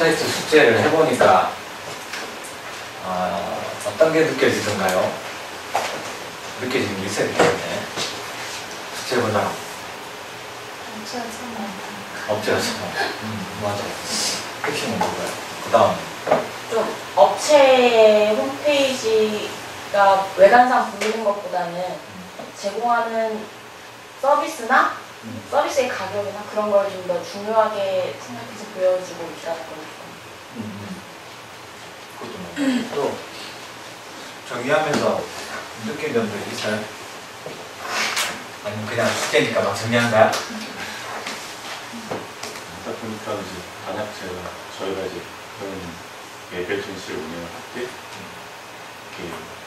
웹사이트 숙제를 해보니까 어떤 게 느껴지던가요? 느껴지는 게 있어야 되겠네. 숙제보다 업체가 참 많다. 업체가 참 맞아. 핵심은 뭐가요? 그 다음 좀 업체 홈페이지가 외관상 보이는 것보다는 제공하는 서비스나 서비스의 가격이나 그런 걸 좀 더 중요하게 생각해서 보여주고 있다는 거니까. 그것도 맞아요. 또 정리하면서 느낀 점도 있어요? 아니면 그냥 숙제니까 막 정리한 거야? 딱 보니까 이제 만약 저희가 이제 그런 예배 전시를 운영을 할 때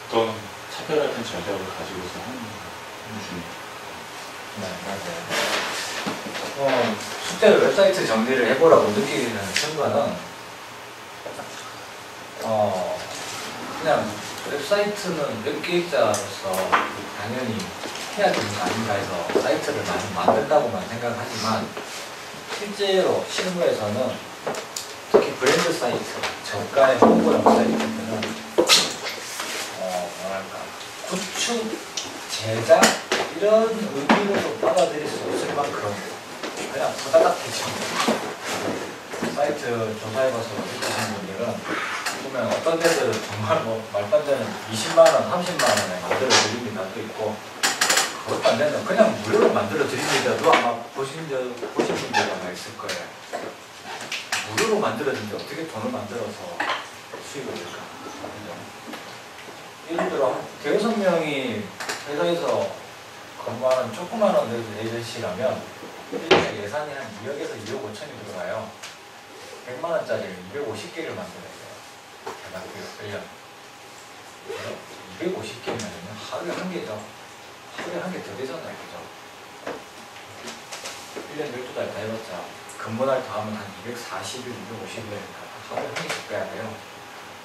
어떤 차별화된 전략을 가지고서 하는 중이에요. 네, 맞아요. 숙제를 웹사이트 정리를 해보라고 느끼는 순간은 그냥 웹사이트는 웹기획자로서 당연히 해야 되는 거 아닌가 해서 사이트를 많이 만든다고만 생각하지만 실제로 실무에서는 특히 브랜드 사이트, 저가의 홍보용 사이트들은 뭐랄까 구축, 제작 이런 의미로도 받아들일 수 없을 만큼 그냥 부다닥해죠. 사이트 조사해봐서 느끼시는 분들은 보면 어떤 데들은 정말 뭐 말도 안 되는 20만원, 30만원에 만들어 드립니다 또 있고 그것도 안 되는 그냥 무료로 만들어 드립니다도 아마 보신 분들 아마 있을 거예요. 무료로 만들어진데 어떻게 돈을 만들어서 수익을 낼까? 예를 들어 대여섯 명이 회사에서 근무하는 조그마한 에이전시라면 1년 예산이 한 2억에서 2억 5천이 들어가요. 100만원짜리를 250개를 만들어야 돼요. 대략 1년. 250개면 하루에 한 개죠. 하루에 한 개 더 되잖아요. 그죠? 1년 12달 다 해봤자 근무날 다 하면 한 240일, 250일 하루에 한 개씩 빼야 돼요.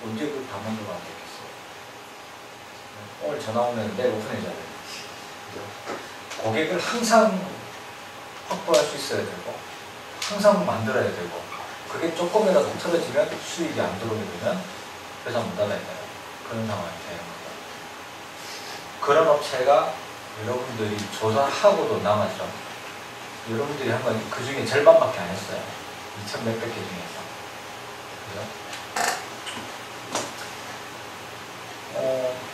언제 그 다 만들면 안 되겠어. 오늘 전화 오면 내일 오픈해줘야 돼요. 고객을 항상 확보할 수 있어야 되고 항상 만들어야 되고 그게 조금이라도 틀어지면 수익이 안 들어오게 되면 회사 문 닫아야 돼요. 그런 상황이 되는 거죠. 그런 업체가 여러분들이 조사하고도 남았죠. 여러분들이 한 건 그 중에 절반밖에 안 했어요. 2,몇백 개 중에서. 그죠?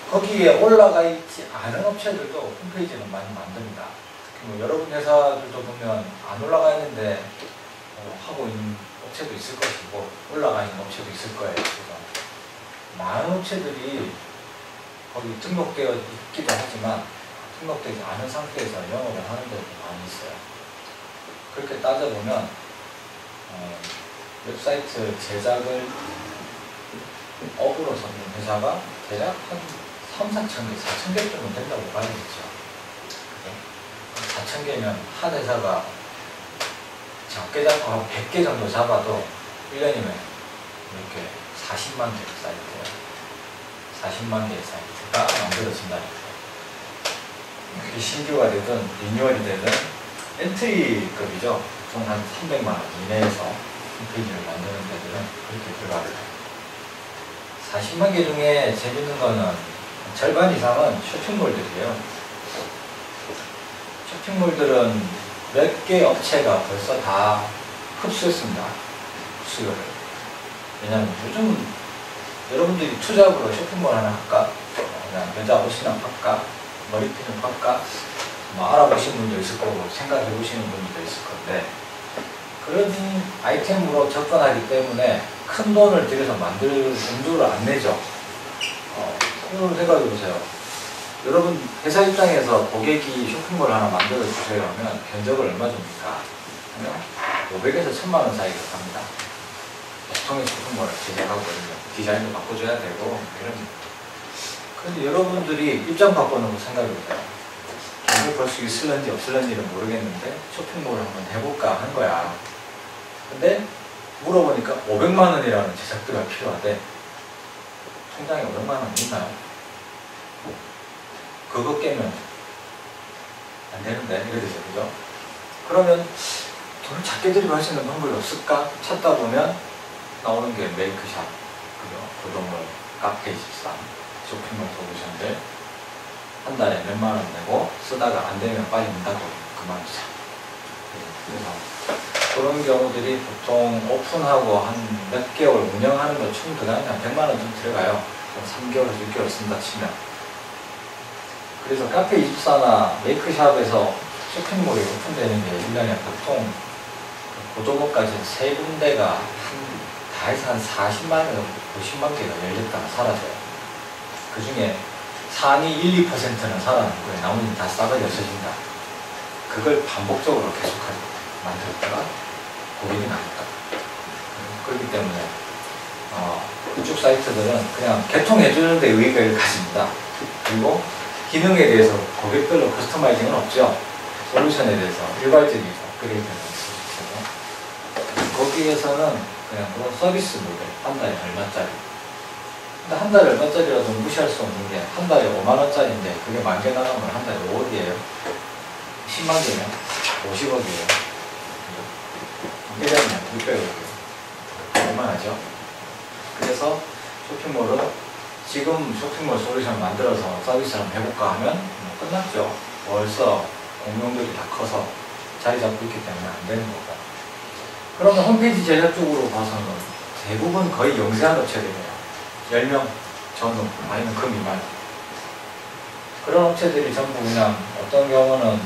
거기에 올라가 있지 않은 업체들도 홈페이지는 많이 만듭니다. 특히 뭐 여러분 회사들도 보면 안 올라가 있는데 하고 있는 업체도 있을 것이고 올라가 있는 업체도 있을 거예요. 그래서 많은 업체들이 거기 등록되어 있기도 하지만 등록되지 않은 상태에서 영업을 하는 데도 많이 있어요. 그렇게 따져보면 웹사이트 제작을 업으로 서는 회사가 대략 한 3, 4천 개, 4천 개 정도 된다고 봐야겠죠. 4천 개면 한 회사가 작게 잡고 한 100개 정도 잡아도 1년이면 이렇게 40만 개 사이트, 40만 개의 사이트가 만들어진다는 거예요. 그게 신규가 되든 리뉴얼이 되든 엔트리급이죠. 총 한 300만 원 이내에서 홈페이지를 만드는 데들은 그렇게 들어가요. 40만 개 중에 재밌는 거는 절반 이상은 쇼핑몰들이에요. 쇼핑몰들은 몇 개 업체가 벌써 다 흡수했습니다. 수요를. 왜냐면 요즘 여러분들이 투잡으로 쇼핑몰 하나 할까? 그냥 여자 옷이나 팔까? 머리핀을 팔까? 뭐 알아보신 분도 있을 거고 생각해 보시는 분도 있을 건데 그런 아이템으로 접근하기 때문에 큰 돈을 들여서 만들 용도를 안 내죠. 그걸 생각해 보세요. 여러분 회사 입장에서 고객이 쇼핑몰 하나 만들어 주세요 하면 견적을 얼마 줍니까? 하면 500에서 1000만 원 사이가 갑니다. 보통의 쇼핑몰을 제작하고 디자인도 바꿔줘야 되고 이런. 그런데 여러분들이 입장 바꿔놓고 생각해 보세요. 견적 벌 수 있을런지 없을런지는 모르겠는데 쇼핑몰을 한번 해볼까 한 거야. 근데 물어보니까 500만 원이라는 제작비가 필요하대. 통장에 500만 원 있나요? 그거 깨면 안 되는데 이래 되죠, 그죠? 그러면 돈을 작게 들이고 할 수 있는 방법이 없을까 찾다 보면 나오는 게 메이크샵, 그죠? 구독물, 카페24, 쇼핑몰 솔루션들 한 달에 몇만 원 내고 쓰다가 안 되면 빨리 문 닫고 그만두자. 그래서 그런 경우들이 보통 오픈하고 한 몇 개월 운영하는 거 총 들어가면 한 100만 원 좀 들어가요. 3개월, 6개월 쓴다 치면. 그래서 카페24나 메이크샵에서 쇼핑몰이 오픈되는 게 1년에 보통 고도목까지 세 군데가 다 해서 한 40만 원, 50만 개가 열렸다가 사라져요. 그 중에 상위 1, 2%는 살아남고 나머지는 다 싸가지 없어진다. 그걸 반복적으로 계속하게 만들었다가 고객이 나왔다. 그렇기 때문에 그쪽 사이트들은 그냥 개통해주는 데 의의를 가집니다. 그리고 기능에 대해서 고객별로 커스터마이징은 없죠. 솔루션에 대해서 일괄적인 업그레이드는 있어요. 거기에서는 그냥 그런 서비스 모델, 한 달에 얼마짜리. 근데 한 달에 얼마짜리라도 무시할 수 없는 게 한 달에 5만 원짜리인데 그게 10,000개 나가면 한 달에 5억이에요. 10만 개면 50억이에요. 1년이면 600억이에요. 얼마나죠? 그래서 쇼핑몰은 지금 쇼핑몰 솔루션 만들어서 서비스 한번 해볼까 하면 끝났죠. 벌써 공룡들이 다 커서 자리 잡고 있기 때문에 안 되는 거고. 그러면 홈페이지 제작 쪽으로 봐서는 대부분 거의 영세한 업체들이에요. 10명 전후 아니면 그 미만. 그런 업체들이 전부 그냥 어떤 경우는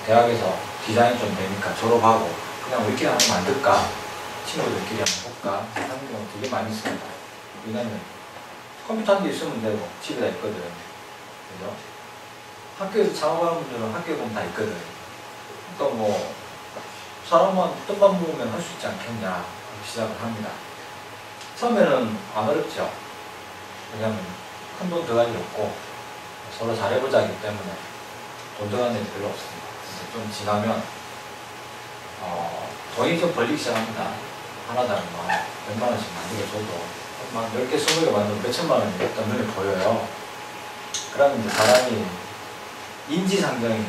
대학에서 디자인 좀 되니까 졸업하고 그냥 우리끼리 한번 만들까? 친구들끼리 한번 볼까? 하는 경우 되게 많이 있습니다. 왜냐면 컴퓨터 한 대 있으면 되고 집에 다 있거든. 그죠? 학교에서 창업하는 분들은 학교에 보면 다 있거든. 그러니까 뭐 사람만 뜻만 모으면 할 수 있지 않겠냐 시작을 합니다. 처음에는 안 어렵죠. 왜냐면 큰 돈 들어갈 일 없고 서로 잘해보자 하기 때문에 돈 들어가는 일 별로 없습니다. 근데 좀 지나면 돈이 좀 벌리기 시작합니다. 하나당 100만 원씩 만들어줘도 막 10개, 20개 만들면 몇천만 원이 일단 눈에 보여요. 그러면 이제 사람이 인지상정이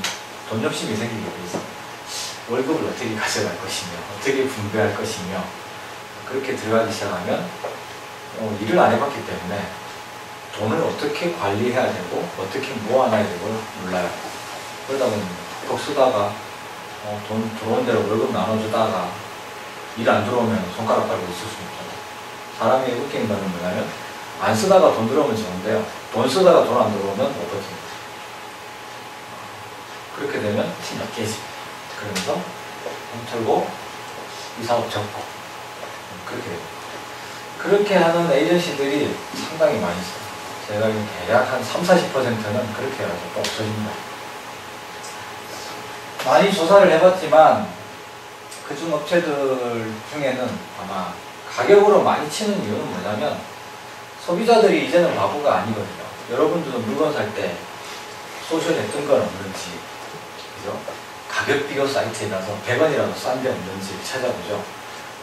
돈 욕심이 생기게 돼 있어요. 월급을 어떻게 가져갈 것이며 어떻게 분배할 것이며 그렇게 들어가기 시작하면 일을 안 해봤기 때문에 돈을 어떻게 관리해야 되고 어떻게 모아놔야 되고 몰라요. 그러다 보니 톡 쓰다가 돈 들어온 대로 월급 나눠주다가 일 안 들어오면 손가락 빨고 있을 수 있잖아요. 사람이 웃긴 거는 뭐냐면 안 쓰다가 돈 들어오면 좋은데요. 돈 쓰다가 돈 안 들어오면 못 버팁니다. 그렇게 되면 팀이 깨집니다. 그러면서 돈 털고 이 사업 접고 그렇게 됩니다. 그렇게 하는 에이전시들이 상당히 많이 있어요. 제가 대략 한 30-40%는 그렇게 해가지고 또 없어집니다. 많이 조사를 해봤지만 그중 업체들 중에는 아마 가격으로 많이 치는 이유는 뭐냐면 소비자들이 이제는 바보가 아니거든요. 여러분들도 물건 살 때 소셜 했던 건 없는지, 그죠? 가격 비교 사이트에 가서 100원이라도 싼 데 없는지 찾아보죠.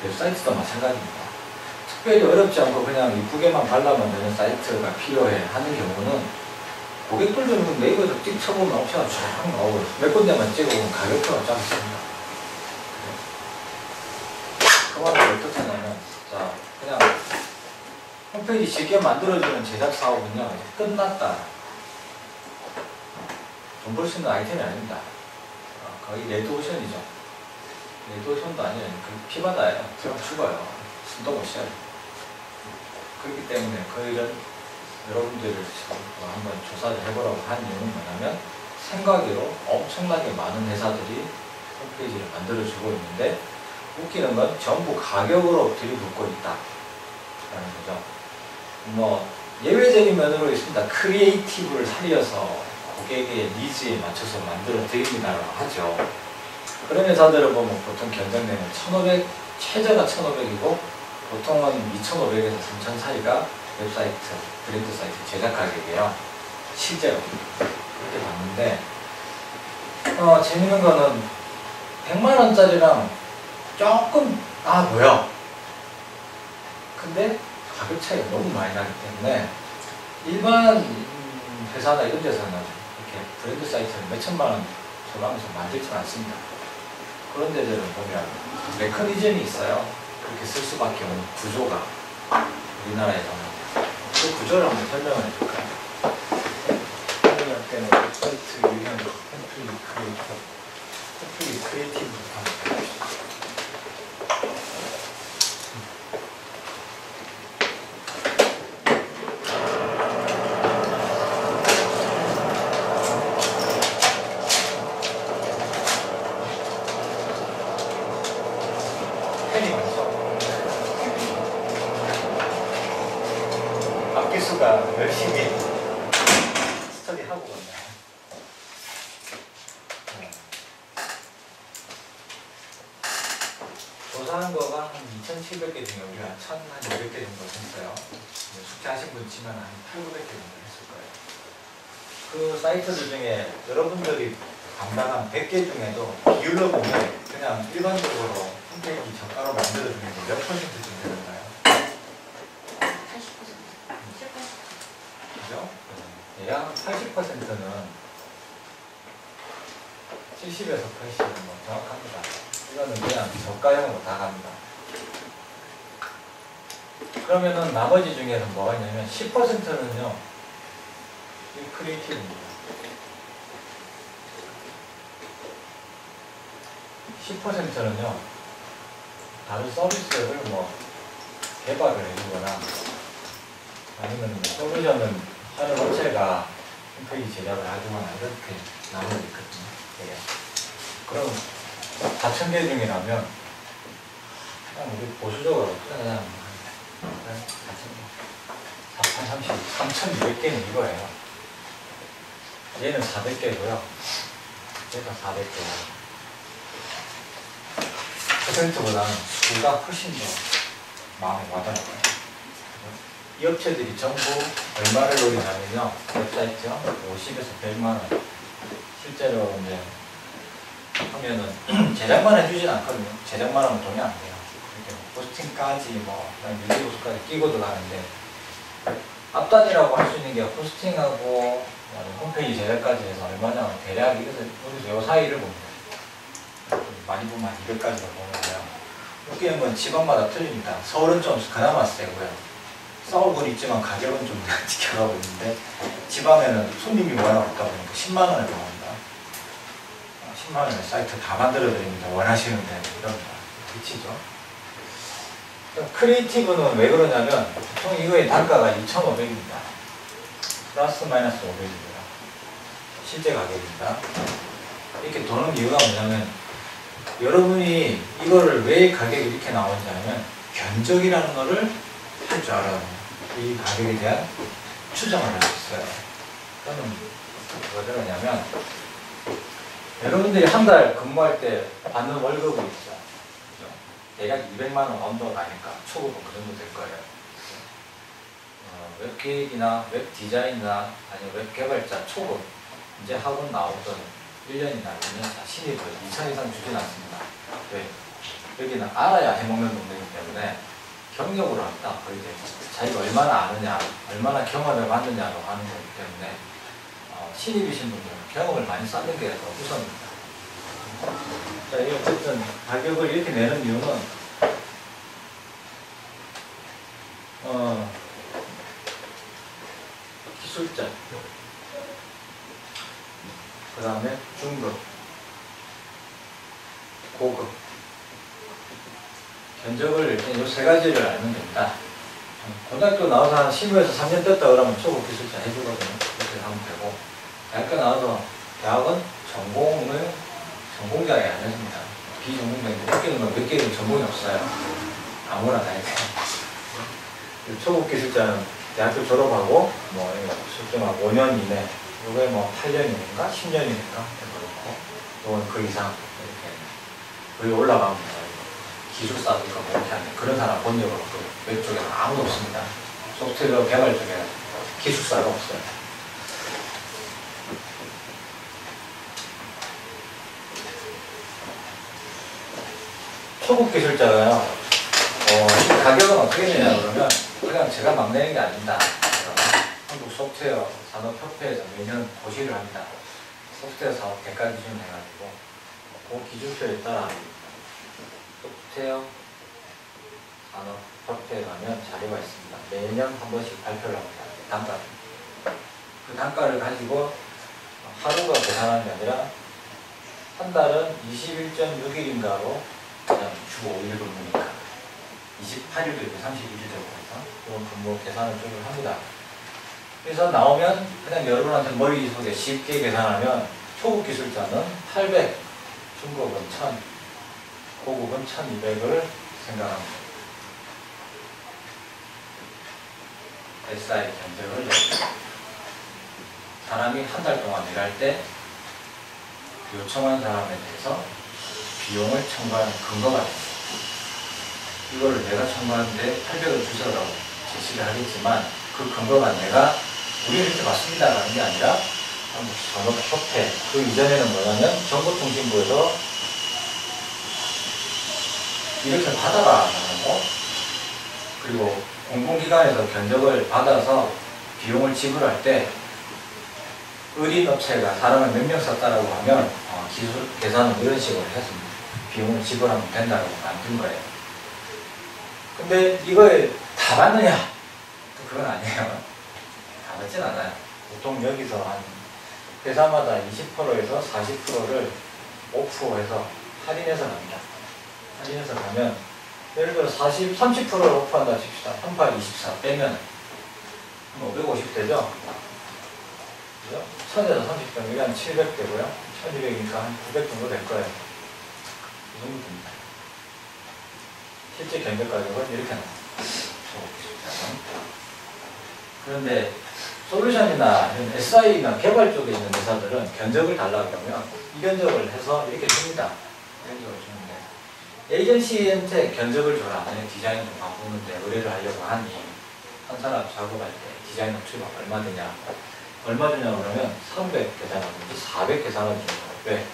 웹사이트도 마찬가지입니다. 특별히 어렵지 않고 그냥 이쁘게만 발라면 되는 사이트가 필요해 하는 경우는 고객들도 네이버에서 찍 쳐보면 옵션이 쫙 나오고 몇 군데만 찍어보면 가격표가 쫙 있습니다. 그 말은 어떻냐면 자 그냥 홈페이지 쉽게 만들어주는 제작 사업은요 끝났다. 돈 벌 수 있는 아이템이 아닙니다. 거의 레드오션이죠. 레드오션도 아니에요. 피바다예요. 그냥 죽어요. 숨도 못 쉬어요. 그렇기 때문에 그 일은 여러분들을 한번 조사를 해보라고 한 이유는 뭐냐면 생각으로 엄청나게 많은 회사들이 홈페이지를 만들어주고 있는데 웃기는 건 전부 가격으로 들이붓고 있다 라는 거죠. 뭐 예외적인 면으로 있습니다. 크리에이티브를 살려서 고객의 니즈에 맞춰서 만들어 드립니다라고 하죠. 그런 회사들을 보면 보통 견적내는 1,500, 최저가 1,500이고 보통은 2,500에서 3,000 사이가 웹사이트, 브랜드 사이트 제작 가격이에요. 실제로 그렇게 봤는데 재밌는 거는 100만 원짜리랑 조금 보여. 근데 가격 차이가 너무 많이 나기 때문에 일반 회사나 이런 데서는 이렇게 브랜드 사이트를 몇천만 원 소비하면서 만들지는 않습니다. 그런 데들은 보면 메커니즘이 있어요. 그렇게 쓸 수밖에 없는 구조가 우리나라에서는. 그 구조를 한번 설명을 해줄까요? 설명할 때는 웹사이트 유형 템플릿 크리에이티브부터 한번 해봅시다. 펜이 많죠? 박기수가 열심히 스터디하고 갔네. 조사한 거가 한 2,700개 중에 우리가 1,500개 정도 했어요. 숙제하신 분 치면 한 800개 정도 했을 거예요. 그 사이트들 중에 여러분들이 담당한 100개 중에도 비율로 보면 그냥 일반적으로 홈페이지 저가로 만들어주는 게 몇 %쯤 되는가요? 80%. 70%. 그죠? 대략 80%는 70에서 80은 뭐 정확합니다. 이거는 그냥 저가형으로 다 갑니다. 그러면은 나머지 중에서 뭐가 있냐면 10%는요, 이 크리에이티브입니다. 10%는요, 다른 서비스를 뭐 개발을 해주거나 아니면 뭐 솔루션을 하는 업체가 홈페이지 제작을 하거나 이렇게 나눠져 있거든요. 예. 그럼 4,000개 중이라면 그냥 우리 보수적으로 그냥 3,200개는 이거예요. 얘는 400개고요. 얘가 400개고. 퍼센트보다는 수가 훨씬 더 마음에 와닿아요. 이 업체들이 전부 얼마를 노리냐면요, 웹사이트 50에서 100만 원. 실제로 이제 하면은 제작만 해주진 않거든요. 제작만 하면 돈이 안 돼요. 이렇게 호스팅까지 뭐 유지보수까지 끼고 들어가는데, 앞단이라고 할 수 있는 게 호스팅하고 홈페이지 제작까지 해서 얼마냐, 대략 여기서 요 사이를 봅니다. 많이 보면 한 200까지도 보는데요. 웃기는 건 지방마다 틀립니다. 서울은 좀 그나마 세고요. 싸울곤 있지만 가격은 좀 지켜가고 있는데, 지방에는 손님이 워낙 없다 보니까 10만 원을 나옵니다. 10만 원에 사이트 다 만들어드립니다. 원하시는 대로 이럽니다. 그치죠? 크리에이티브는 왜 그러냐면, 보통 이거의 단가가 2,500입니다. 플러스 마이너스 500입니다. 실제 가격입니다. 이렇게 도는 이유가 뭐냐면, 여러분이 이거를 왜 가격이 이렇게 나오는지 하면 견적이라는 거를 할 줄 알아요. 이 가격에 대한 추정을 할 수 있어요. 그러면 뭐가 그러냐면, 여러분들이 한 달 근무할 때 받는 월급이 있어요. 그죠? 대략 200만 원 언더 가니까 초급은 그 정도 될 거예요. 웹 기획이나 웹 디자인이나 아니면 웹 개발자 초급, 이제 학원 나오던 1년이나 2년차 신입을 2천 이상 주진 않습니다. 왜? 여기는 알아야 해먹는 동네이기 때문에 경력으로 합니다. 거의 이제 자기가 얼마나 아느냐, 얼마나 경험을 받느냐로 하는 거기 때문에 신입이신 분들은 경험을 많이 쌓는 게 더 우선입니다. 자, 이 어쨌든 가격을 이렇게 내는 이유는 기술자, 그 다음에 중급, 고급, 견적을 일단 이 세 가지를 알면 됩니다. 고등학교 나와서 한 15에서 3년 떴다 그러면 초급 기술자 해주거든요. 그렇게 하면 되고, 대학교 나와서 대학은 전공자에 안 해줍니다. 비전공자인데 학교는 몇 개는 전공이 없어요. 아무나 다 해요. 초급 기술자는 대학교 졸업하고 뭐 실종하고 5년 이내, 요게 뭐 8년이니까 10년이니까 그렇고, 또는 그 이상 이렇게 거의 올라가면 기술사도 있고 뭐 이렇게 하는 그런 사람 본 적은 없고, 웹 쪽에는 아무도 없습니다. 소프트웨어 개발 쪽에 기술사가 없어요. 초급 기술자가요, 가격은 어떻게 되냐 그러면, 그냥 제가 막 내는 게 아닙니다. 한국 소프트웨어 산업협회에서 매년 고시를 합니다. 소프트웨어 사업 대가 기준 해가지고 그 기준표에 따라 소프트웨어 산업협회에 가면 자료가 있습니다. 매년 한 번씩 발표를 합니다. 단가를. 그 단가를 가지고 하루가 계산하는 게 아니라 한 달은 21.6일인가로 그냥 주 5일 근무니까 28일도 있고 31일도 있고 해서 그런 근무 계산을 좀 합니다. 그래서 나오면 그냥 여러분한테 머릿속에 쉽게 계산하면 초급 기술자는 800, 중급은 1000, 고급은 1200을 생각합니다. SI 견적을 내립니다. 사람이 한 달 동안 일할 때 요청한 사람에 대해서 비용을 청구하는 근거가 됩니다. 이거를 내가 청구하는데 800을 주셔라고 제시를 하겠지만 그 근거가 내가 우리 이렇게 받습니다라는 게 아니라 산업협회 그 이전에는 뭐냐면 정보통신부에서 이렇게 받아라라는 거 그리고 공공기관에서 견적을 받아서 비용을 지불할 때 의린 업체가 사람을 몇 명 썼다라고 하면 기술 계산은 이런 식으로 해서 비용을 지불하면 된다고 만든 거예요. 근데 이거에 다 받느냐? 그건 아니에요. 다 받진 않아요. 보통 여기서 한 회사마다 20%에서 40%를 오프해서 할인해서 갑니다. 할인해서 가면 예를 들어 30%를 오프한다 칩시다. 38, 24 빼면 550 되죠? 그죠? 1000에서 30 이게 한 700 되고요. 1200이니까 한 900 정도 될 거예요. 이 정도 됩니다. 실제 견적 가격은 이렇게 나와요. 그런데 솔루션이나 SI나 개발 쪽에 있는 회사들은 견적을 달라고 하면 이 견적을 해서 이렇게 줍니다. 견적을 주는데 에이전시한테 견적을 줘라. 디자인 좀 바꾸는데 의뢰를 하려고 하니 한 사람 작업할 때 디자이너 투입 얼마 드냐? 얼마 주냐고 그러면 300 계산하든지 400 계산하든지 왜?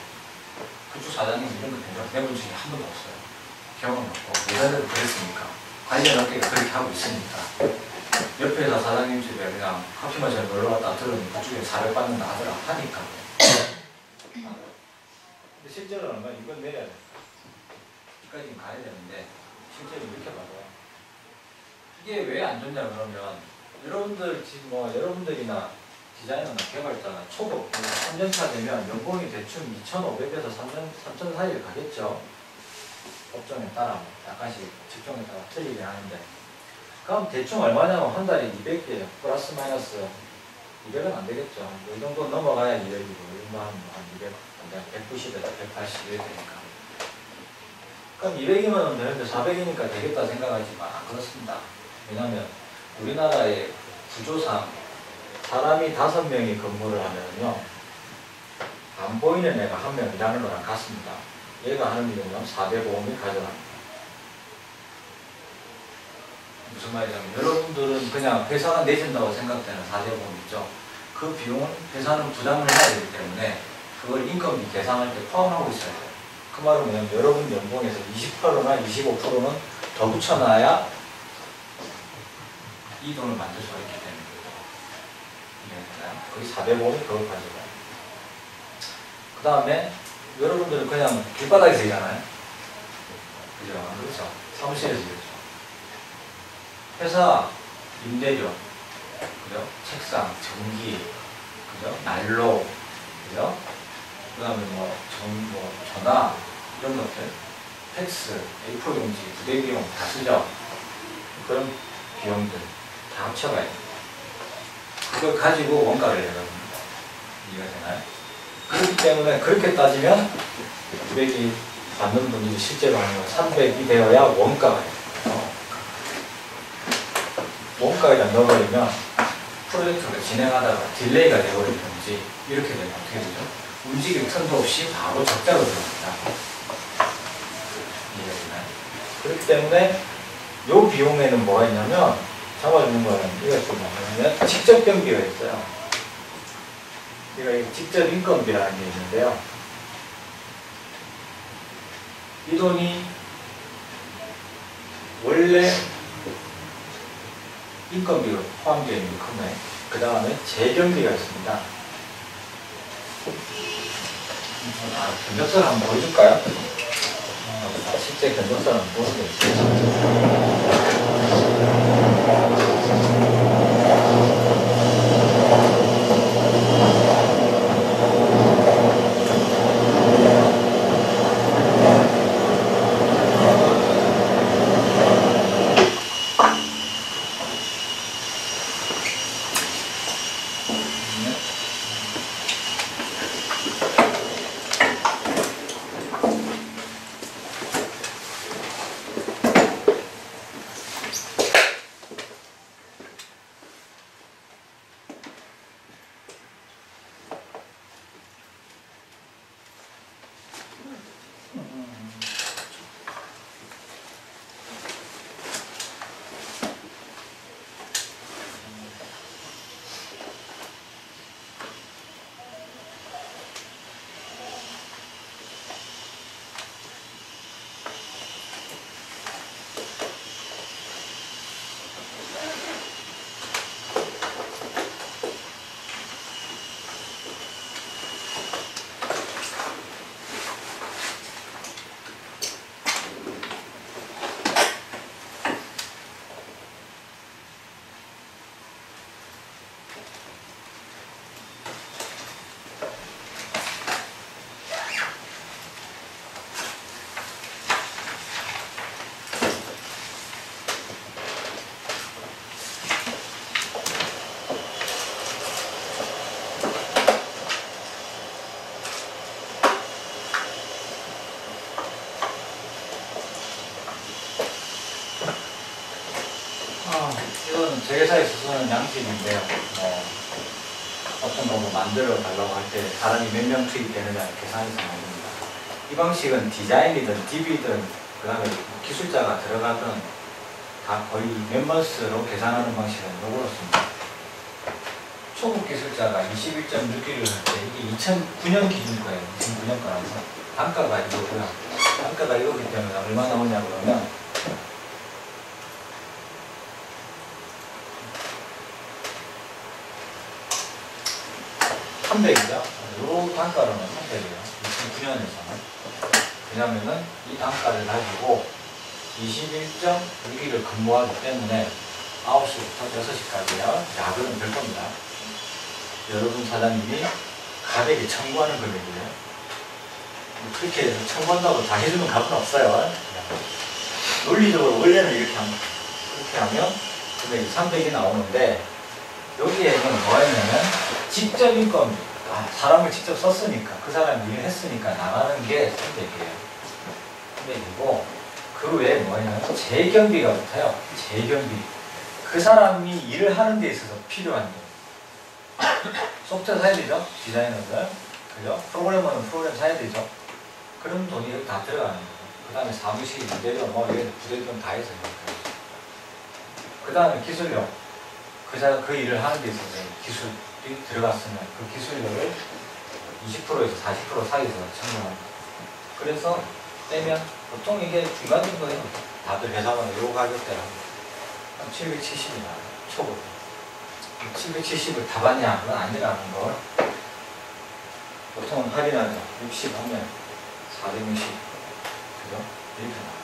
그쪽 사장님 이런 거 내본 적이 한 번도 없어요. 경험 없고 예전에도 그랬으니까 관련 업계가 그렇게 하고 있으니까 옆에 회사 사장님 집에 그냥 커피 마시러 놀러 왔다 들으니 그쪽에 400 받는다 하더라 하니까 근데 실제로는 이건 내려야 돼. 여기까지 가야 되는데 실제로 이렇게 봐도 이게 왜 안 좋냐 그러면 여러분들 지금 여러분들이나 디자이너나 개발자나 초급 3년차 되면 연봉이 대충 2,500에서 3천 사이를 가겠죠. 업종에 따라 약간씩 직종에 따라 틀리긴 하는데 그럼 대충 얼마냐면 한 달에 200개 플러스 마이너스 200은 안 되겠죠. 이 정도 넘어가야 200이고 이 정도 하면 한 200, 190에서 180 이렇게 되니까 그럼 200이면 되는데 400이니까 되겠다 생각하지만 그렇습니다. 왜냐하면 우리나라의 구조상 사람이 5명이 근무를 하면요 안 보이는 애가 1명 일하는 거랑 같습니다. 얘가 하는 일은 405명이 가져갑니다. 무슨 말이냐면 여러분들은 그냥 회사가 내준다고 생각되는 405명 있죠. 그 비용은 회사는 부담을 해야 되기 때문에 그걸 인건비 계산할 때 포함하고 있어야 돼요. 그 말은 뭐냐면 여러분 연봉에서 20%나 25%는 더 붙여놔야 이 돈을 만들 수가 있기 때문에 거기 405는 그걸 가져가요. 그 다음에 여러분들은 그냥 길바닥에서 일하나요? 그죠? 그렇죠. 사무실에서 일하죠. 회사 임대료, 그죠? 책상, 전기, 그죠? 난로, 그죠? 그 다음에 전화, 이런 것들, 팩스, A4 용지, 부대 비용 다 쓰죠? 그런 비용들 다 합쳐가야 돼요. 그걸 가지고 원가를 내갑니다. 이해가 되나요? 그렇기 때문에 그렇게 따지면 900이 받는 분이 실제로 하는 건 300이 되어야 원가가 돼요. 원가에다 넣어버리면 프로젝트를 진행하다가 딜레이가 되어버리든지 이렇게 되면 어떻게 되죠? 움직일 틈도 없이 바로 적자로 들어갑니다. 이해가 되나요? 그렇기 때문에 이 비용에는 뭐가 있냐면 잡아주는 거는 이거 좀 뭐냐면 직접 경비가 있어요. 우리가 직접 인건비라는 게 있는데요. 이 돈이 원래 인건비가 포함되어 있는 금액, 그 다음에 재경비가 있습니다. 견적서를 한번 보여줄까요? 실제 견적서는 보는 게 있어요. 이건 제 회사에 있어서는 양식인데요. 어떤 거 뭐 만들어 달라고 할 때 사람이 몇 명 투입되느냐 계산해서 만듭니다. 이 방식은 디자인이든 DB든 그 다음에 기술자가 들어가든 다 거의 멤버스로 계산하는 방식은 요거렇습니다. 초급 기술자가 21.6기를 할 때 이게 2009년 기준 거예요. 2009년 거라서 단가가 이거고요. 단가가 이거기 때문에 얼마 나오냐 그러면 300이죠. 요 단가로는 300이에요. 2009년에서는. 왜냐면은 이 단가를 가지고 21.6일을 근무하기 때문에 9시부터 6시까지요. 야근은 될 겁니다. 여러분 사장님이 가격에 청구하는 금액이에요. 그렇게 청구한다고 다 해주는 값은 없어요. 논리적으로 원래는 이렇게 하면, 그렇게 하면 금액이 300이 나오는데 여기에는 뭐였냐면 직접 인건비, 사람을 직접 썼으니까 그 사람이 일을 했으니까 나가는 게 300이에요. 300이고 그 외에 뭐냐면 재경비가 붙어요. 재경비. 그 사람이 일을 하는 데 있어서 필요한 거. 소프트웨어 사야 되죠? 디자이너들. 그죠? 프로그래머는 프로그램 사야 되죠? 그런 돈이 여기 다 들어가는 거예요. 그 다음에 사무실, 인테리어, 부대비용 다 해서 이렇게. 그 다음에 기술력. 그 일을 하는 데 있어서 기술이 들어갔으면 그 기술력을 20%에서 40% 사이에서 청구합니다. 그래서 빼면 보통 이게 중간 정도예요. 다들 계산하면 요 가격대라고 한 770이 나와요. 초급. 770을 다 받냐? 그건 아니라는 걸. 보통은 할인하죠. 60 하면 460. 그죠? 이렇게 나와요.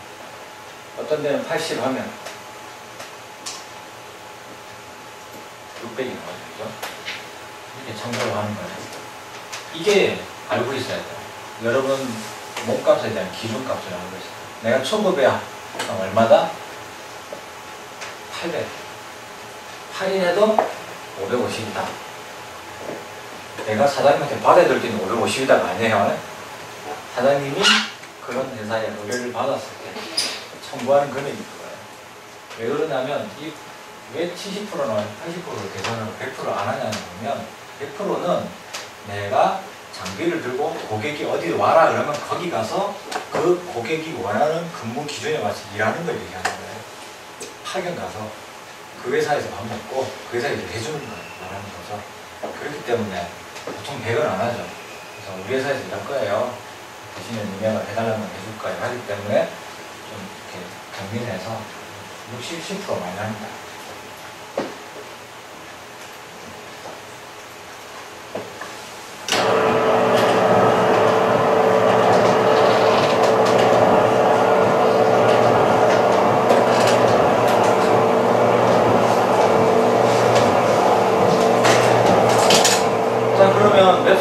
어떤 데는 80 하면 600이 나와요. 이렇게 청구를 하는 거예요. 이게 알고 있어야 돼요. 여러분 몸값에 대한 기준값을 알고 있어요. 내가 초급이야. 그럼 얼마다? 800. 할인해도 550이다. 내가 사장님한테 받아야 될 때는 550이다가 아니에요. 사장님이 그런 회사에 의뢰를 받았을 때 청구하는 금액이 그거예요. 왜 그러냐면 왜 70%나 80%를 계산을 100% 안 하냐면 100%는 내가 장비를 들고 고객이 어디 와라 그러면 거기 가서 그 고객이 원하는 근무 기준에 맞춰 일하는 걸 얘기하는 거예요. 파견 가서 그 회사에서 밥 먹고 그 회사에서 해주는 거예요. 말하는 거죠. 그렇기 때문에 보통 100은 안 하죠. 그래서 우리 회사에서 일할 거예요. 대신에 니네가 해달라면 해줄 거예요. 하기 때문에 좀 이렇게 경민해서 60, 70% 많이 합니다.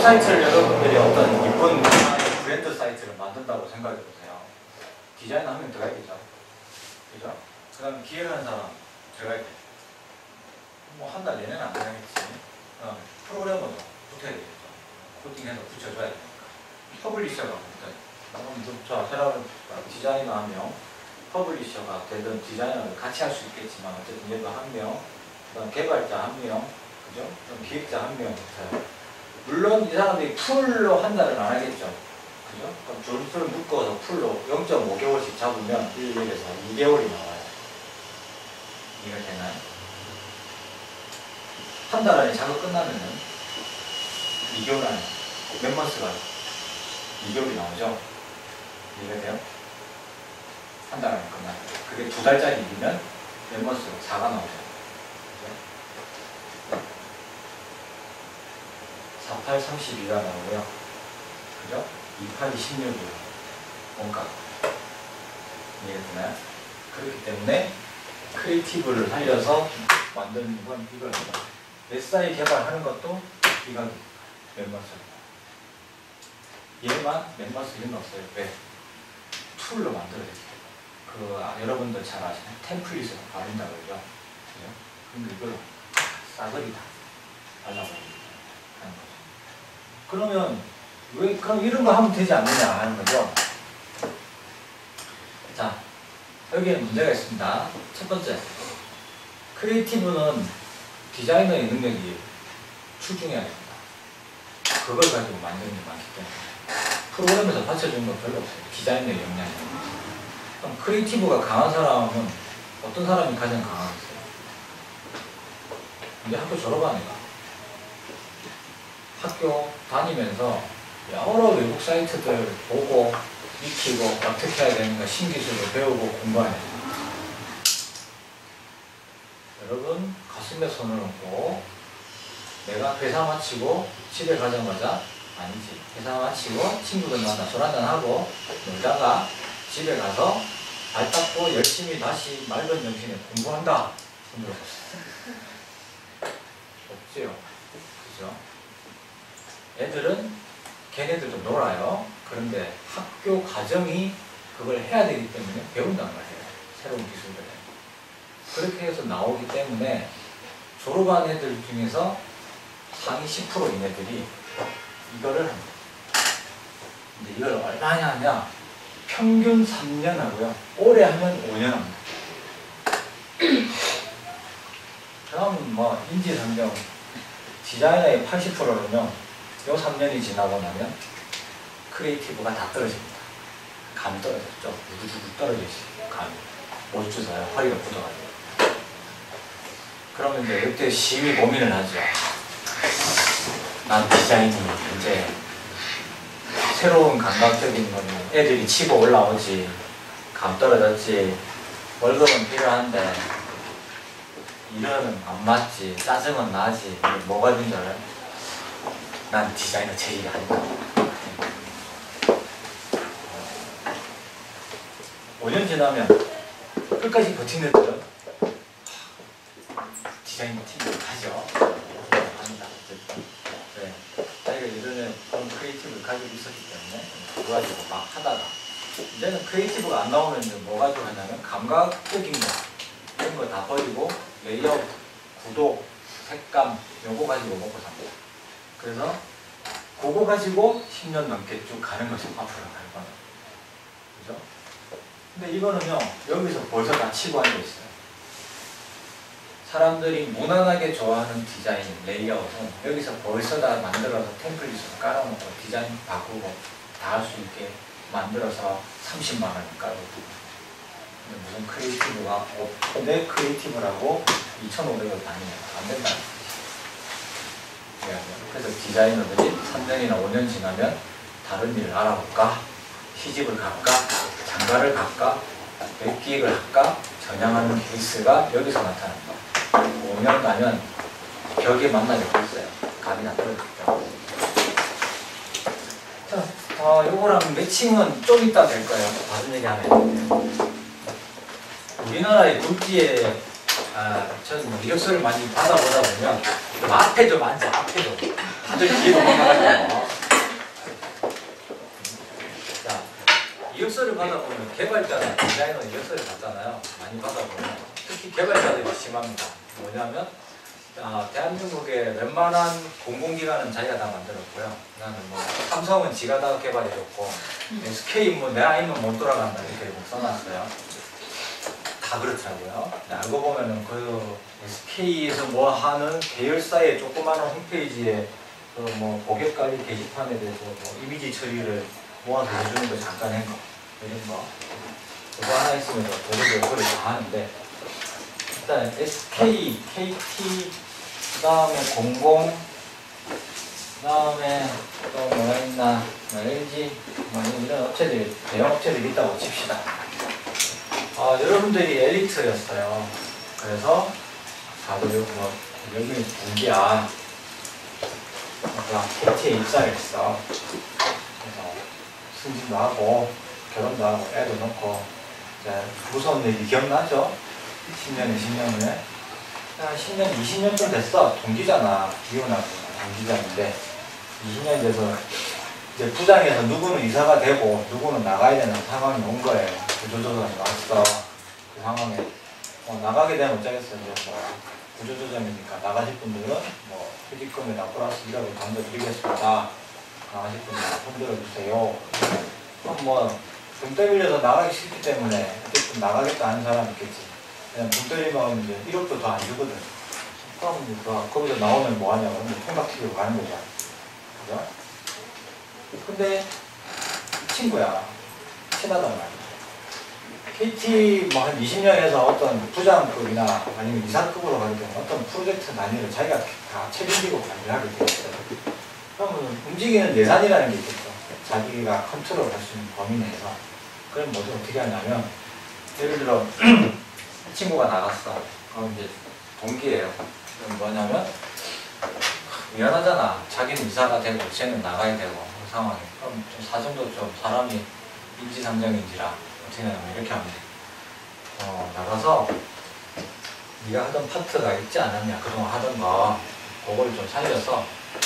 사이트를 여러분들이 어떤 이쁜 하나의 브랜드 사이트를 만든다고 생각해 보세요. 디자이너 한 명 들어가야겠죠. 그죠? 그 다음에 기획을 하는 사람 들어가야 돼. 뭐 한 달 내내는 안 되겠지. 프로그래머도 붙어야 되겠죠. 코딩해서 붙여줘야 되니까. 퍼블리셔가 붙어야 돼. 그럼 자, 새로운 디자이너 한 명, 퍼블리셔가 되든 디자이너를 같이 할 수 있겠지만 어쨌든 얘도 한 명, 그 다음 개발자 한 명, 그죠? 그럼 기획자 한 명 붙어요. 물론 이 사람들이 풀로 한 달은 안 하겠죠. 그죠? 그럼 줄을 묶어서 풀로 0.5개월씩 잡으면 1일에서 2개월이 나와요. 이해가 되나요? 한 달 안에 작업 끝나면은 2개월 안에 멤버스가 2개월이 나오죠. 이해가 돼요? 한 달 안에 끝나요. 그게 2달짜리 일이면 멤버스가 4가 나오죠. 48, 32가 나오고요. 그죠? 28, 16이요. 원가. 이해가 되나요? 그렇기 때문에 크리에이티브를 살려서 만드는 건 이거입니다. SI 개발하는 것도 이건 멤버스입니다. 얘만 멤버스 이런 거 없어요. 왜? 툴로 만들어야 돼요. 여러분들 잘 아시는 템플릿으로 바른다고 그러죠. 그죠? 근데 이걸 싸그리 다 발라버립니다. 하는 거죠. 그러면 왜 그럼 이런 거 하면 되지 않느냐 하는 거죠. 자, 여기에 문제가 있습니다. 첫 번째, 크리에이티브는 디자이너의 능력이 출중해야 됩니다. 그걸 가지고 만드는 게 많기 때문에 프로그램에서 받쳐주는 건 별로 없어요. 디자이너의 역량이. 그럼 크리에이티브가 강한 사람은 어떤 사람이 가장 강하겠어요? 이제 학교 졸업하니까 학교 다니면서 여러 외국 사이트들 보고 익히고 어떻게 해야 되는가 신기술을 배우고 공부해야 됩니다. 여러분 가슴에 손을 얹고 내가 회사 마치고 집에 가자마자 아니지 회사 마치고 친구들 만나 술 한잔하고 놀다가 집에 가서 발 닦고 열심히 다시 맑은 정신에 공부한다. 손 들어보세요. 없지요. 그죠? 애들은 걔네들도 놀아요. 그런데 학교 과정이 그걸 해야 되기 때문에 배운단 말이에요. 새로운 기술들을. 그렇게 해서 나오기 때문에 졸업한 애들 중에서 상위 10%인 애들이 이거를 합니다. 근데 이걸 얼마나 하냐? 평균 3년 하고요. 오래 하면 5년 합니다. 그럼 뭐 인지상정 디자이너의 80%면 요 3년이 지나고 나면 크리에이티브가 다 떨어집니다. 감이 떨어졌죠. 우두두두 떨어져 있어요. 감이. 못 주서요. 허리가 굳어가지고. 그러면 이제 이때 심히 고민을 하죠. 난 디자인이 이제 새로운 감각적인 거는 애들이 치고 올라오지. 감 떨어졌지. 월급은 필요한데 일은 안 맞지. 짜증은 나지. 뭐가 된 줄 알아요? 난 디자이너 제일이 아니다. 5년 지나면 끝까지 버틴 애들은 디자이너 팀으로 가죠. 갑니다. 네. 자기가 예전에 그런 크리에이티브를 가지고 있었기 때문에 그거 가지고 막 하다가 이제는 크리에이티브가 안 나오면 이제 뭐 가지고 하냐면 감각적인 거 이런 거 다 버리고 레이아웃, 구도, 색감 요거 가지고 먹고 삽니다. 그래서 그거 가지고 10년 넘게 쭉 가는 거죠. 앞으로 갈 거는. 그죠? 근데 이거는요, 여기서 벌써 다 치고 앉아있어요. 사람들이 무난하게 좋아하는 디자인, 레이아웃은 여기서 벌써 다 만들어서 템플릿으로 깔아놓고 디자인 바꾸고 다 할 수 있게 만들어서 30만 원을 깔아놓고. 근데 무슨 크리에이티브가 내 크리에이티브라고 2,500원 다니면 안 된다. 그래서 디자이너들이 3년이나 5년 지나면 다른 일을 알아볼까? 시집을 갈까? 장가를 갈까? 웹기획을 할까? 전향하는 케이스가 여기서 나타납니다. 5년 가면 벽에 만나게 됐어요. 감이 나떨어졌죠. 자, 요거랑 매칭은 좀 이따 될 거예요. 다른 얘기 하면. 우리나라의 굴지의 저는 뭐 이력서를 많이 받아보다 보면 좀 앞에 좀 앉아, 앞에 좀. 다들 뒤에 넘어가가지고. 자, 이력서를 받아보면 개발자나 디자이너 이력서를 받잖아요. 많이 받아보면 특히 개발자들이 심합니다. 뭐냐면 대한민국의 웬만한 공공기관은 자기가 다 만들었고요. 그다음에 뭐 삼성은 지가 다 개발해줬고 SK 뭐 내 아이는 못 돌아간다 이렇게 뭐 써놨어요. 다 그렇더라고요. 알고 보면은 그 SK에서 뭐 하는 계열사의 조그마한 홈페이지에 그 뭐 고객관리 게시판에 대해서 뭐 이미지 처리를 모아서 해주는 거 잠깐 한 거, 이런 거. 그거 하나 있으면 도저히 그걸 다 하는데 일단 SK, KT, 그 다음에 공공, 그 다음에 또 뭐가 있나, 뭐 LG, 뭐 이런 업체들이, 대형 업체들이 있다고 칩시다. 여러분들이 엘리트였어요. 그래서 다들 뭐 여기 동기야. KT에 입사를 했어. 그래서 승진도 하고 결혼도 하고 애도 낳고 이제 무서운 얘기 기억나죠? 10년에 10년 후에 10년, 20년쯤 됐어. 동기잖아. 이혼하고 동기자인데 20년 돼서 이제 부장에서 누구는 이사가 되고 누구는 나가야 되는 상황이 온 거예요. 구조조정이 왔어. 그 상황에 나가게 되면 어쩌겠어. 이제 뭐 구조조정이니까 나가실 분들은 뭐 퇴직금에다 플러스 1억을 던져드리겠습니다. 나가실 분들은 손 들어주세요. 뭐 돈 때밀려서 나가기 싫기 때문에 어쨌든 나가겠다 하는 사람이 있겠지. 그냥 돈 때리면 이제 1억도 더 안 주거든. 그럼 이제 거기서 나오면 뭐하냐고 총각 튀기고 가는 거잖아. 그죠? 근데 친구야. 친하단 말이야. KT 뭐 한 20년에서 어떤 부장급이나 아니면 이사급으로 가게 되면 어떤 프로젝트 단위를 자기가 다 책임지고 관리하게 돼 있어요. 그러면 움직이는 예산이라는 게 있겠죠. 자기가 컨트롤 할 수 있는 범위 내에서. 그럼 뭐든 어떻게 하냐면 예를 들어 친구가 나갔어. 그럼 이제 동기예요. 그럼 뭐냐면 미안하잖아. 자기는 이사가 되고 쟤는 나가야 되고 그 상황에. 그럼 좀 사정도 좀 사람이 인지상정인지라 어떻게 하냐면 이렇게 하면 돼. 나가서 네가 하던 파트가 있지 않았냐. 그동안 하던 거 그걸 좀 살려서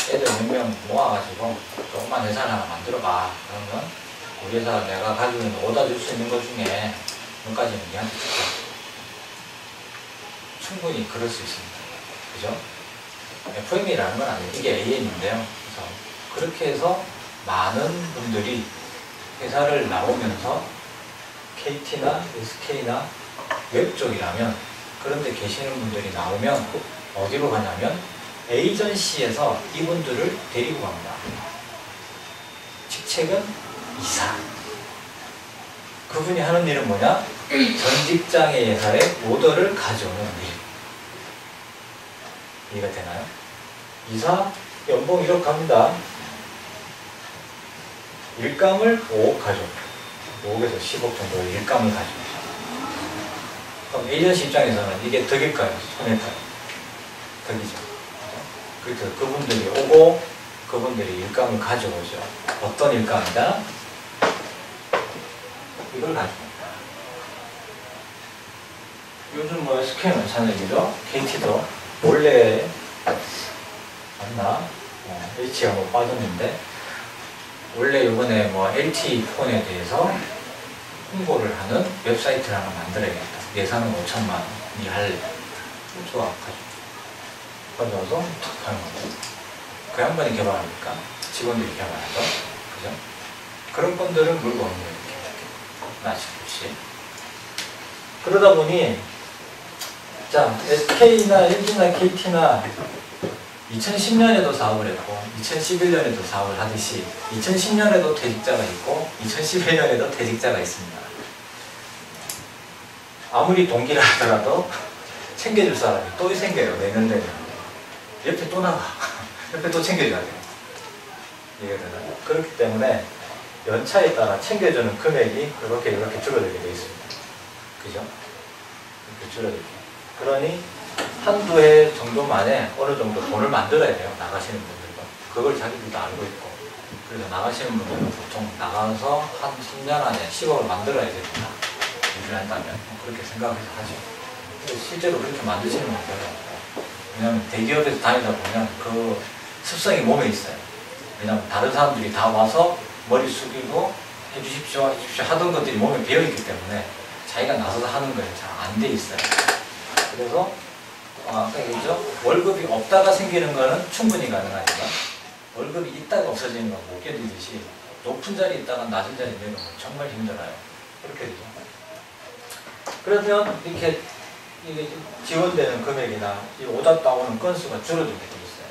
애들 몇 명 모아가지고 조그만 회사를 하나 만들어봐. 그러면 우리 회사 내가 가지고 있는 오다 줄 수 있는 것 중에 몇 가지는 니한테 줄게. 충분히 그럴 수 있습니다. 그죠? FM이라는 건 아니에요. 이게 AN인데요. 그래서 그렇게 해서 많은 분들이 회사를 나오면서 KT나 SK나 웹 쪽이라면 그런 데 계시는 분들이 나오면 어디로 가냐면 에이전시에서 이분들을 데리고 갑니다. 직책은 이사. 그분이 하는 일은 뭐냐? 전 직장의 회사의 오더를 가져오는 일. 이해가 되나요? 이사 연봉 1억 갑니다. 일감을 5억 가져옵니다. 5억에서 10억 정도의 일감을 가져옵니다. 그럼 에이전시 입장에서는 이게 덕일까요? 손해일까요? 덕이죠. 그래서 그분들이 오고 그분들이 일감을 가져오죠. 어떤 일감이다? 이걸 가져옵니다. 요즘 뭐 SK는 마찬가지죠. KT도 원래 맞나? H가 뭐 빠졌는데 원래 이번에 뭐 LTE 폰에 대해서 홍보를 하는 웹사이트를 하나 만들어야겠다. 예산은 5천만 원이 할래. 좋아. 가져와서 탁 하는 거죠. 그 양반이 개발하니까 직원들이 개발하죠. 그죠? 그런 건들은 물고 없는 이렇게 나시듯이. 그러다 보니 자, SK나 LG나 KT나 2010년에도 사업을 했고 2011년에도 사업을 하듯이 2010년에도 퇴직자가 있고 2011년에도 퇴직자가 있습니다. 아무리 동기라 하더라도 챙겨줄 사람이 또 생겨요. 내년 되면 옆에 또 나가. 옆에 또 챙겨줘야 돼요. 이해가 되나요? 그렇기 때문에 연차에 따라 챙겨주는 금액이 이렇게 줄어들게 되어 있습니다. 그죠? 이렇게 줄어들게. 그러니 한두 해 정도 만에 어느 정도 돈을 만들어야 돼요. 나가시는 분들도. 그걸 자기들도 알고 있고. 그래서 나가시는 분들은 보통 나가서 한 3년 안에 10억을 만들어야 됩니다. 일을 한다면. 그렇게 생각해서 하죠. 실제로 그렇게 만드시는 건 별로 없고. 왜냐면 대기업에서 다니다 보면 그 습성이 몸에 있어요. 왜냐면 다른 사람들이 다 와서 머리 숙이고 해주십시오 하던 것들이 몸에 배어있기 때문에 자기가 나서서 하는 거에 잘 안 돼 있어요. 그래서 아까 얘기했죠? 월급이 없다가 생기는 거는 충분히 가능하지만 월급이 있다가 없어지는 건 못 견디듯이 높은 자리에 있다가 낮은 자리에 내려오면 정말 힘들어요. 그렇게 되죠. 그러면 이렇게 이게 지원되는 금액이나 이 오답 나오는 건수가 줄어들게 돼 있어요.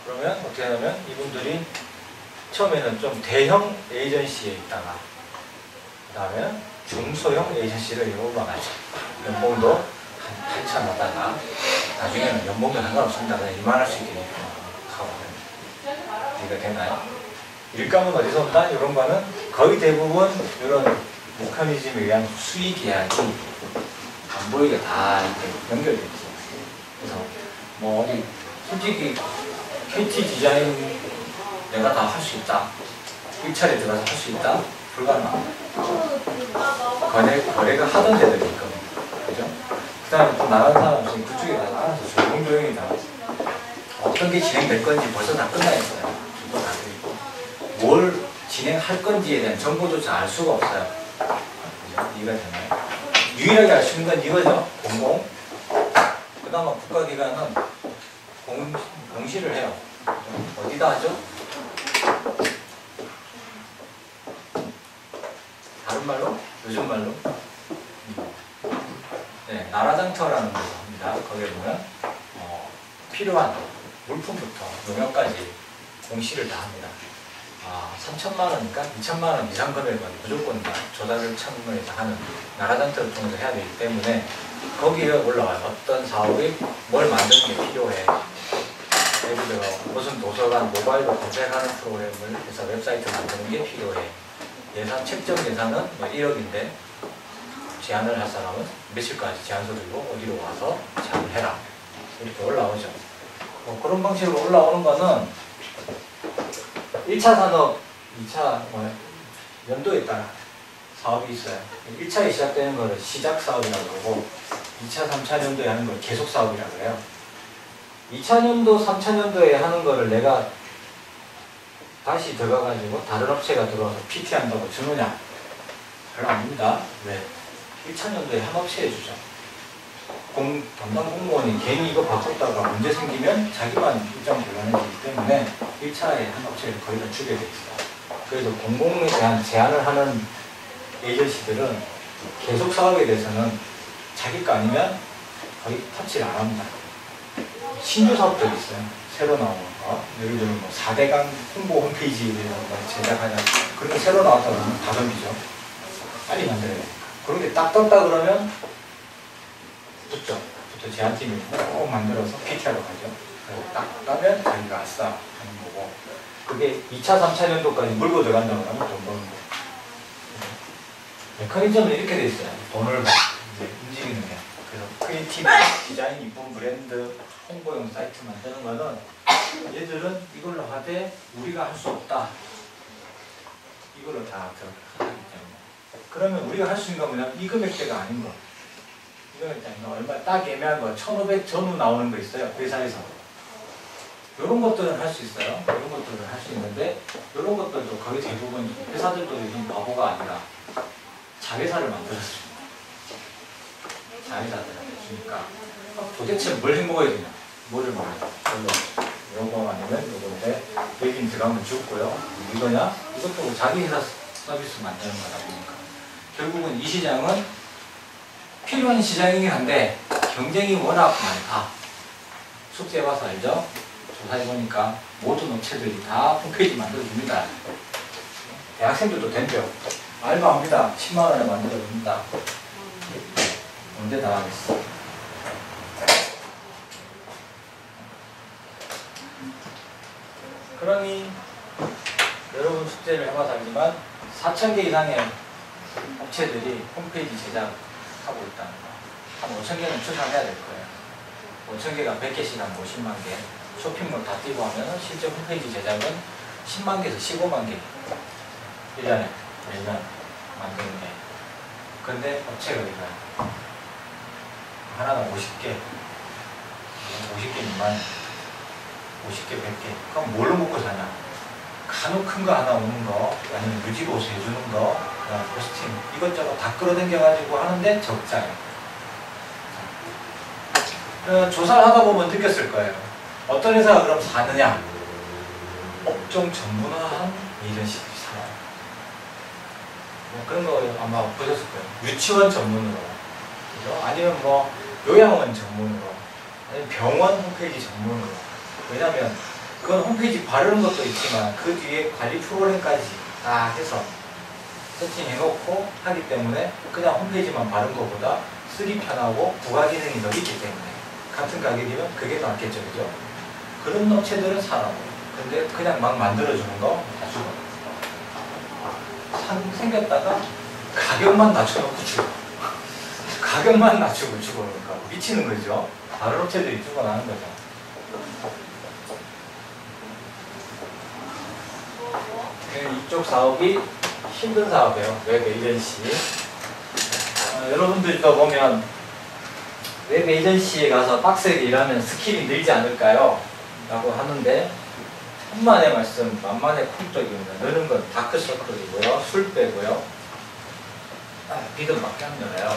그러면 어떻게 하냐면 이분들이 처음에는 좀 대형 에이전시에 있다가 그 다음에 중소형 에이전시를 올라가죠. 연봉도 한 8천 하다가 나중에는 연봉도 상관없습니다. 그냥 이만할 수 있게 하거든요. 이해가 되나요? 일감은 어디서 온다? 이런 거는 거의 대부분 이런 메커니즘에 의한 수익 계약이 안 보이게 다 이렇게 연결되어 있어요. 그래서 뭐 어디 솔직히 KT 디자인 내가 다 할 수 있다. 일차례 들어가서 할 수 있다. 불가능합니다. 거래가 하던 데들이 있거든요. 그죠? 그 다음에 또 나가는 사람 없으니 그쪽에 나가서 조용조용히 다 어떤 게 진행될 건지 벌써 다 끝나 있어요. 정보 다 드리고 뭘 진행할 건지에 대한 정보조차 알 수가 없어요. 그죠? 이해가 되나요? 유일하게 알 수 있는 건 이거죠. 공공. 그 다음에 국가기관은 공시를 해요. 어디다 하죠? 다른 말로? 요즘 말로? 네, 나라장터라는 곳입니다. 거기에 보면 필요한 물품부터 용역까지 공시를 다 합니다. 3천만 원이니까 2천만 원 이상 금액은 무조건 다 조달을 청문회에서 하는 나라장터를 통해서 해야 되기 때문에 거기에 올라와요. 어떤 사업이 뭘 만드는 게 필요해. 예를 들어 무슨 도서관 모바일로 검색하는 프로그램을 해서 웹사이트 만드는 게 필요해. 예산 책정 예산은 뭐 1억인데 제안을 할 사람은 며칠까지 제안서 들고 어디로 와서 제안을 해라. 이렇게 올라오죠. 그런 방식으로 올라오는 거는 1차 산업, 2차 연도에 따라 사업이 있어요. 1차에 시작되는 거를 시작 사업이라고 하고 2차, 3차 연도에 하는 걸 계속 사업이라고 해요. 2차 연도, 3차 연도에 하는 거를 내가 다시 들어가가지고 다른 업체가 들어와서 PT 한다고 주느냐? 별로 아닙니다. 왜? 1차 연도에 한 업체에 주죠. 담당 공무원이 괜히 이거 바꿨다가 문제 생기면 자기만 입장 곤란해지기 때문에 1차에 한 업체를 거의 다 주게 돼 있어요. 그래서 공공에 대한 제안을 하는 에이전시들은 계속 사업에 대해서는 자기 거 아니면 거의 터치를 안 합니다. 신규 사업들이 있어요. 새로 나오는 거. 예를 들면 뭐 4대강 홍보 홈페이지를 제작하냐. 그런 게 새로 나왔다 그러면 다 덤비죠. 빨리 만들어야 돼. 그런 게 딱 떴다 그러면 붙죠. 제안팀이 꼭 만들어서 PT하러 가죠. 그리고 딱 따면 자기가 아싸 하는 거고. 그게 2차, 3차 연도까지 물고 들어간다고 하면 돈 버는 거. 메커니즘은 이렇게 돼 있어요. 돈을 이제 움직이는 게. 그래서 크리에이티브, 디자인, 이쁜 브랜드, 홍보용 사이트 만드는 거는 얘들은 이걸로 하되 우리가 할 수 없다. 이걸로 다 들어가기 때문에. 그러면 우리가 할 수 있는 건 뭐냐면 이 금액대가 아닌 거. 이 금액대가 얼마 딱 애매한 거 1,500 전후 나오는 거 있어요. 회사에서. 이런 것들은 할 수 있어요. 이런 것들은 할 수 있는데 이런 것들도 거의 대부분 회사들도 요즘 바보가 아니라 자회사를 만들었습니다. 자회사를 만들었으니까 도대체 뭘 해먹어야 되냐? 뭐를 먹어야 되냐? 요거 아니면 요건데 여긴 들어가면 죽고요. 이거냐? 이것도 자기 회사 서비스 만드는 거다 보니까 결국은 이 시장은 필요한 시장이긴 한데 경쟁이 워낙 많다. 숙제해봐서 알죠? 조사해보니까 모든 업체들이 다 홈페이지 만들어줍니다. 대학생들도 된대요. 알바합니다. 10만원에 만들어줍니다. 언제 다 하겠어? 그러니 여러분 숙제를 해봐서 알지만 4,000개 이상의 업체들이 홈페이지 제작하고 있다는 거. 한 5,000개는 추산해야 될 거예요. 5,000개가 100개씩 한 50만 개. 쇼핑몰 다 띄고 하면 실제 홈페이지 제작은 10만 개에서 15만 개. 1년에 매년 만드는 게. 근데 업체가 있나요? 하나는 50개, 50개 미만, 50개, 100개. 그럼 뭘로 먹고 사냐? 간혹 큰 거 하나 오는 거, 아니면 유지보수 해주는 거, 그다음 포스팅, 이것저것 다 끌어당겨가지고 하는데 적자예요. 조사를 하다 보면 느꼈을 거예요. 어떤 회사가 그럼 사느냐? 업종 전문화한 에이전시들이 살아요. 뭐 그런 거 아마 보셨을 거예요. 유치원 전문으로, 그죠? 아니면 뭐 요양원 전문으로, 아니면 병원 홈페이지 전문으로. 왜냐면 그건 홈페이지 바르는 것도 있지만 그 뒤에 관리 프로그램까지 다 해서 세팅해놓고 하기 때문에 그냥 홈페이지만 바른 것보다 쓰기 편하고 부가 기능이 더 있기 때문에 같은 가격이면 그게 더 낫겠죠, 그죠? 그런 업체들은 사라고. 근데 그냥 막 만들어주는 거 다 죽어. 생겼다가 가격만 낮춰놓고 죽어. 가격만 낮추고 죽어. 그러니까 미치는 거죠. 다른 업체들이 죽어나는 거죠. 이쪽 사업이 힘든 사업이에요. 웹 에이전시. 여러분들도 보면 웹 에이전시에 가서 빡세게 일하면 스킬이 늘지 않을까요? 라고 하는데 천만의 말씀, 만만의 콩떡입니다. 느는 건 다크서클이고요. 술 빼고요. 비듬밖에 안 늘어요.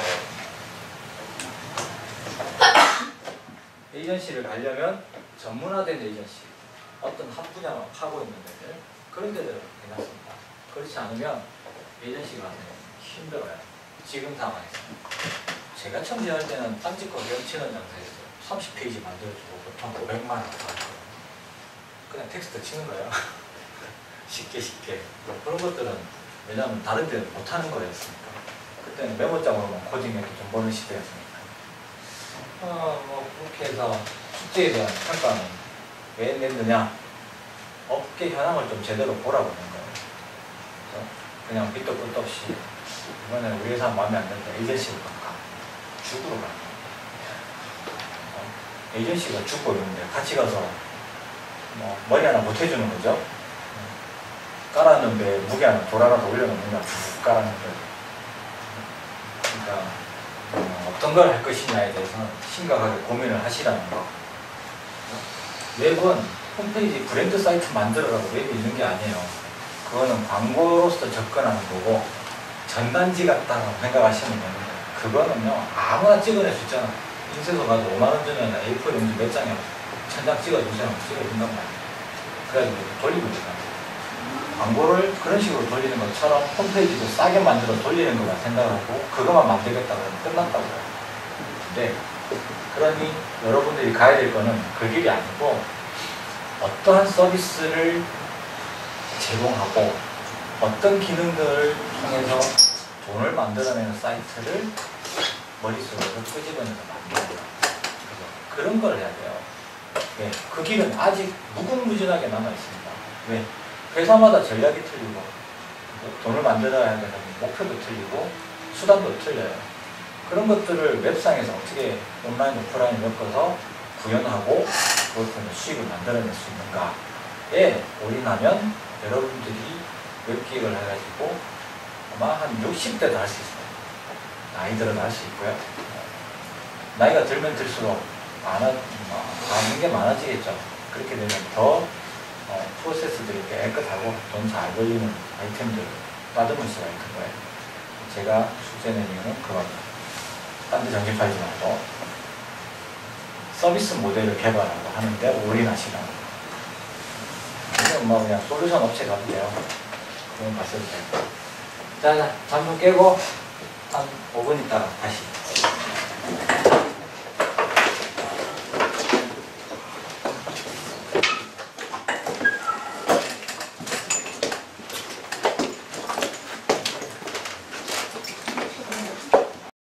에이전시를 가려면 전문화된 에이전시, 어떤 한 분야만 하고 있는 데들, 그런 데들은 괜찮습니다. 그렇지 않으면 에이전시가 힘들어요. 지금 상황에서. 제가 처음 지원할 때는 딴짓거 경치는 장사했어요. 30페이지 만들어주고 보통 500만 원 받았거든요. 그냥 텍스트 치는 거예요. 쉽게. 그런 것들은 왜냐하면 다른 데는 못하는 거였으니까. 그때는 메모장으로만 코딩해도 좀 버는 시대였으니까. 뭐 그렇게 해서 숙제에 대한 평가는 왜 냈느냐? 업계 현황을 좀 제대로 보라고 낸 거예요. 그래서 그냥 밑도 끝도 없이 이번에 우리 회사 마음에 안 든다. 에이전시로 가. 죽으러 가. 에이전시가 죽고 있는데 같이 가서 뭐 머리 하나 못 해주는 거죠. 깔았는데 무게 하나 돌아가서 올려놓는 거야. 푹 깔았는데. 그러니까 어떤 걸 할 것이냐에 대해서는 심각하게 고민을 하시라는 거. 웹은 홈페이지 브랜드 사이트 만들어라고 웹이 있는 게 아니에요. 그거는 광고로서 접근하는 거고 전단지 같다고 생각하시면 되는데 그거는요 아무나 찍어낼 수 있잖아. 인쇄소 가서 5만원 주면 A4 용지 몇 장에 1000장 찍어주세요. 찍어준단 말이에요. 그래가지고 돌리고 있잖아. 광고를 그런 식으로 돌리는 것처럼 홈페이지도 싸게 만들어 돌리는 거만 생각하고 그것만 만들겠다 그러면 끝났다고요. 근데 그러니 여러분들이 가야 될 거는 그 길이 아니고 어떠한 서비스를 제공하고 어떤 기능들을 통해서 돈을 만들어내는 사이트를 머릿속으로 끄집어내서 만들어야 그런 걸 해야 돼요. 네, 그 길은 아직 무궁무진하게 남아있습니다. 왜? 회사마다 전략이 틀리고 돈을 만들어야 하는 목표도 틀리고 수단도 틀려요. 그런 것들을 웹상에서 어떻게 온라인, 오프라인 엮어서 구현하고 그것으로 수익을 만들어낼 수 있는가에 올인하면 여러분들이 웹기획을 해가지고 아마 한 60대도 할 수 있어요. 나이 들어도 할 수 있고요. 나이가 들면 들수록 아는 게 많아지겠죠. 그렇게 되면 더 프로세스들이 깨끗하고 돈 잘 걸리는 아이템들을 따듬을 수가 있는 거예요. 제가 숙제 낸 이유는 그겁니다. 딴 데 정신 팔지 말고 서비스 모델을 개발하고 하는데 올인하시라는 거예요. 이건 뭐 그냥 솔루션 업체 가도 돼요. 그건 봤어도 되고. 자, 잠 좀 깨고 한 5분 있다가 다시.